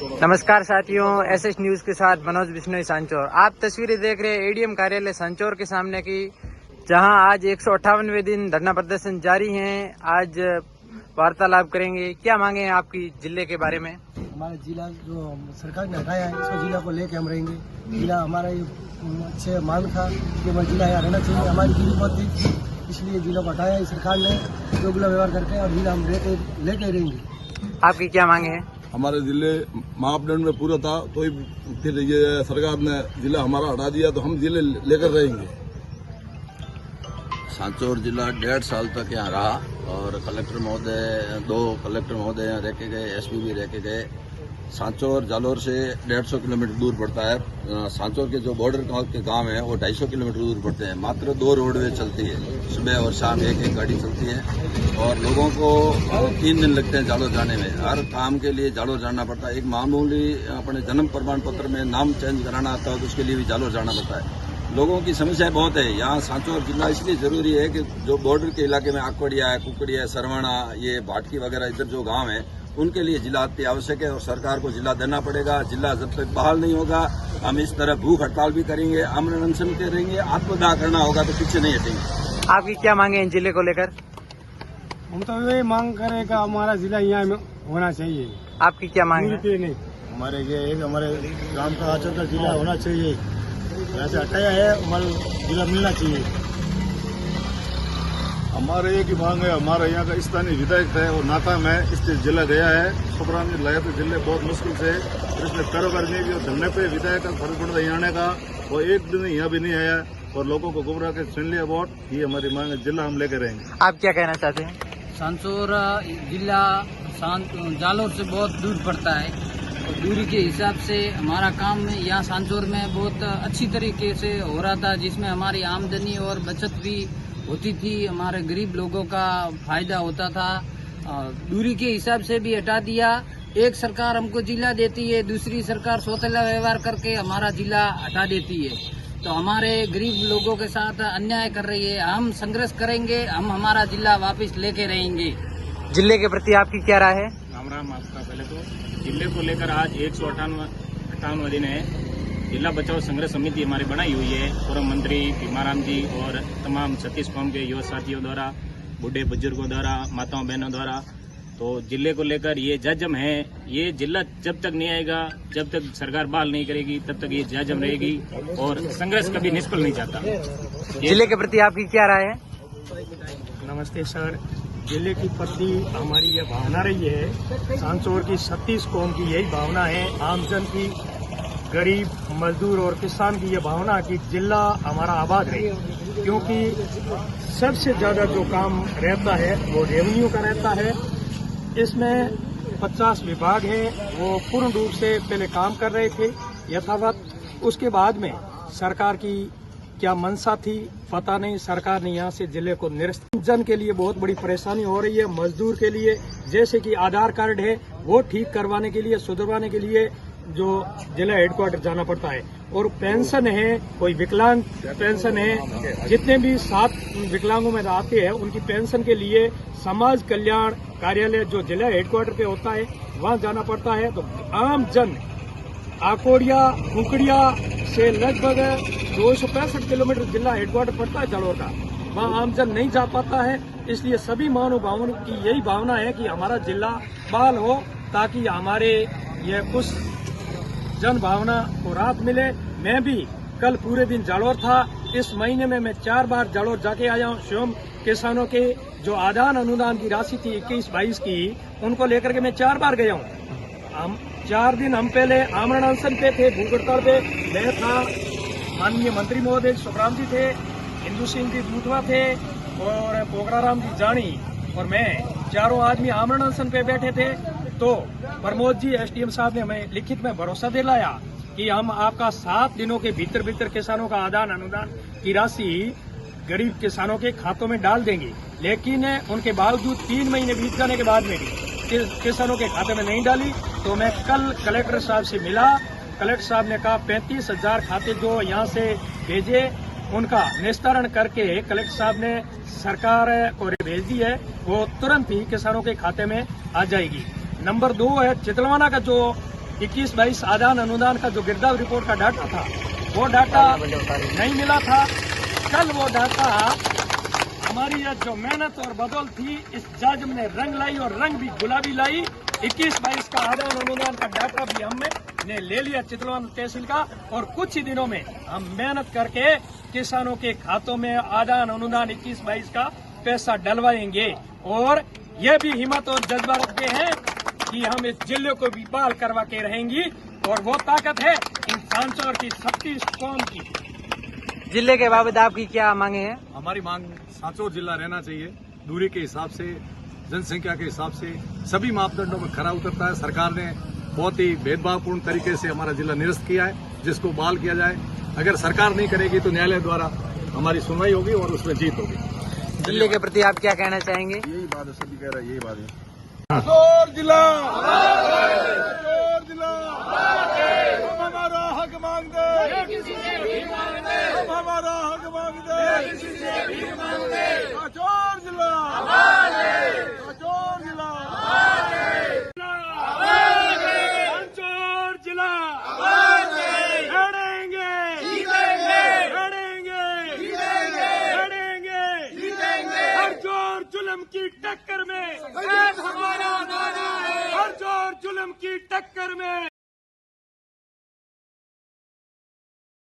नमस्कार साथियों, SS news के साथ मनोज बिश्नोई सांचौर। आप तस्वीरें देख रहे हैं एडीएम कार्यालय सांचौर के सामने की, जहां आज 158वें दिन धरना प्रदर्शन जारी है। आज वार्तालाप करेंगे। क्या मांगे हैं आपकी जिले के बारे में? हमारा जिला जो सरकार ने हटाया है, इसको जिला को लेके हम रहेंगे। जिला हमारा ये अच्छे मांग था कि हमारा जिला यहाँ रहना चाहिए। हमारी जिले बहुत थी, इसलिए जिला को हटाया है सरकार ने दोगुला व्यवहार करके, और जिला हम लेके रहेंगे। आपकी क्या मांगे हैं? हमारे जिले मापदंड में पूरा था, तो फिर ये सरकार ने जिला हमारा हटा दिया, तो हम जिले लेकर रहेंगे। सांचौर जिला 1.5 साल तक यहाँ रहा और कलेक्टर महोदय 2 कलेक्टर महोदय यहाँ रह के गए, एसपी भी रह के गए। सांचौर जालोर से 150 किलोमीटर दूर पड़ता है। सांचौर के जो बॉर्डर के गांव हैं वो 250 किलोमीटर दूर पड़ते हैं। मात्र 2 रोडवे चलती है, सुबह और शाम एक गाड़ी चलती है, और लोगों को 3 दिन लगते हैं जालोर जाने में। हर काम के लिए जालोर जाना पड़ता है। एक मामूली अपने जन्म प्रमाण पत्र में नाम चेंज कराना आता है तो उसके लिए भी जालोर जाना पड़ता है। लोगों की समस्या बहुत है। यहाँ सांचौर जिला इसलिए जरूरी है कि जो बॉर्डर के इलाके में आकवड़िया है, कुकड़िया है, सरवणा, ये भाटकी वगैरह इधर जो गांव है, उनके लिए जिला अति आवश्यक है और सरकार को जिला देना पड़ेगा। जिला जब तक बहाल नहीं होगा, हम इस तरह भूख हड़ताल भी करेंगे, आमरण अनशन करेंगे, आत्मदाह करना होगा तो पीछे नहीं हटेंगे। आपकी क्या मांगे हैं जिले को लेकर? हम तो ये मांग करें कि हमारा जिला यहाँ में होना चाहिए। आपकी क्या मांग है? नहीं, हमारे ये एक हमारे ग्राम का आंचल का जिला होना चाहिए। यहाँ से हटाया है, हमारा जिला मिलना चाहिए। हमारे एक ही मांग है, हमारा यहाँ का स्थानीय विधायक है और नाता में इस जिला गया है, सुखराम जी लाया तो जिले बहुत मुश्किल से, और इसने कारोबार नहीं किया। धरने पे विधायक का फर्क पड़ता है आने का, वो एक दिन यहाँ भी नहीं आया और लोगों को गुमराह के सुन लिया वोट। ये हमारी मांग है, जिला हम लेकर रहेंगे। आप क्या कहना चाहते हैं? सांचौर जिला जालोर से बहुत दूर पड़ता है, और दूरी के हिसाब से हमारा काम यहाँ सांचौर में बहुत अच्छी तरीके से हो रहा था, जिसमें हमारी आमदनी और बचत भी होती थी, हमारे गरीब लोगों का फायदा होता था। दूरी के हिसाब से भी हटा दिया। एक सरकार हमको जिला देती है, दूसरी सरकार सौतेला व्यवहार करके हमारा जिला हटा देती है, तो हमारे गरीब लोगों के साथ अन्याय कर रही है। हम संघर्ष करेंगे, हम हमारा जिला वापस लेके रहेंगे। जिले के प्रति आपकी क्या राय है? राम आपका पहले तो जिले को लेकर आज 158वां दिन है। जिला बचाओ संघर्ष समिति हमारी बनाई हुई है, पूर्व मंत्री भीमाराम जी और तमाम 36 कौम के युवा साथियों द्वारा, बूढ़े बुजुर्गों द्वारा, माताओं बहनों द्वारा। तो जिले को लेकर ये जाजम है। ये जिला जब तक नहीं आएगा, जब तक सरकार बहाल नहीं करेगी, तब तक ये जाजम रहेगी और संघर्ष कभी निष्फल नहीं जाता। जिले के प्रति आपकी क्या राय है? नमस्ते सर, जिले की प्रति हमारी यह भावना रही है, सांचौर की 36 कौम की यही भावना है, आमजन की, गरीब मजदूर और किसान की यह भावना कि जिला हमारा आबाद रहे, क्योंकि सबसे ज्यादा जो काम रहता है वो रेवेन्यू का रहता है। इसमें 50 विभाग हैं, वो पूर्ण रूप से पहले काम कर रहे थे यथावत। उसके बाद में सरकार की क्या मंशा थी पता नहीं, सरकार ने यहाँ से जिले को निरस्त। जन के लिए बहुत बड़ी परेशानी हो रही है। मजदूर के लिए जैसे कि आधार कार्ड है वो ठीक करवाने के लिए, सुधरवाने के लिए जो जिला हेडक्वार्टर जाना पड़ता है, और पेंशन है, कोई विकलांग पेंशन है, जितने भी 7 विकलांगों में आते हैं उनकी पेंशन के लिए समाज कल्याण कार्यालय जो जिला हेडक्वार्टर पे होता है वहाँ जाना पड़ता है। तो आम जन आकोड़िया कुकड़िया से लगभग 265 किलोमीटर जिला हेडक्वार्टर पड़ता है जालोर का, वहाँ आमजन नहीं जा पाता है। इसलिए सभी महानुभावों की यही भावना है कि हमारा जिला बहाल हो, ताकि हमारे ये कुछ जन भावना को राहत मिले। मैं भी कल पूरे दिन जालोर था। इस महीने में मैं 4 बार जालोर जाके आया हूँ। स्वयं किसानों के जो आदान अनुदान की राशि थी 21-22 की, उनको लेकर के मैं 4 बार गया हूँ। हम 4 दिन हम पहले आमरण अनशन पे थे, भूख हड़ताल पे। मैं था, माननीय मंत्री महोदय सुखराम जी थे, हिंदू सिंह जी दूधवा थे और पोखराराम जी जानी और मैं, चारों आदमी आमरण अनशन पे बैठे थे। तो प्रमोद जी एसडीएम साहब ने हमें लिखित में भरोसा दिलाया कि हम आपका 7 दिनों के भीतर किसानों का आदान अनुदान की राशि गरीब किसानों के खातों में डाल देंगे। लेकिन उनके बावजूद 3 महीने बीत जाने के बाद में भी किसानों के खाते में नहीं डाली। तो मैं कल कलेक्टर साहब से मिला। कलेक्टर साहब ने कहा 35,000 खाते जो यहाँ से भेजे उनका निस्तारण करके कलेक्टर साहब ने सरकार को भेज दी है, वो तुरंत ही किसानों के खाते में आ जाएगी। नंबर 2 है चितलवाना का जो 21-22 आदान अनुदान का जो गिरदाव रिपोर्ट का डाटा था वो डाटा नहीं मिला था। कल वो डाटा हमारी यह जो मेहनत और बदौलत थी, इस जज ने रंग लाई और रंग भी गुलाबी लाई। 21-22 का आदान अनुदान का डाटा भी हमने ले लिया चितलवान तहसील का, और कुछ ही दिनों में हम मेहनत करके किसानों के खातों में आदान अनुदान 21-22 का पैसा डलवाएंगे। और ये भी हिम्मत और जज्बा रखते हैं कि हम इस जिले को भी बहाल करवा के रहेंगी, और वो ताकत है इन सांचौर की 36 कौम की। जिले के बाबत आपकी क्या मांगे हैं? हमारी मांग सांचौर जिला रहना चाहिए। दूरी के हिसाब से, जनसंख्या के हिसाब से सभी मापदंडों में खरा उतरता है। सरकार ने बहुत ही भेदभावपूर्ण तरीके से हमारा जिला निरस्त किया है, जिसको बहाल किया जाए। अगर सरकार नहीं करेगी तो न्यायालय द्वारा हमारी सुनवाई होगी और उसमें जीत होगी। जिले के प्रति आप क्या कहना चाहेंगे? यही बात है, सभी कह रहे हैं यही बात है। सांचौर जिला, सांचौर जिला, हम हमारा हक मांगते, हम हमारा हक मांगते, सांचौर जिला, सांचौर जिला, सांचौर जिला लड़ेंगे, लड़ेंगे, लड़ेंगे, हर जोर जुल्म की टक्कर में, हर जोर जुल्म की टक्कर में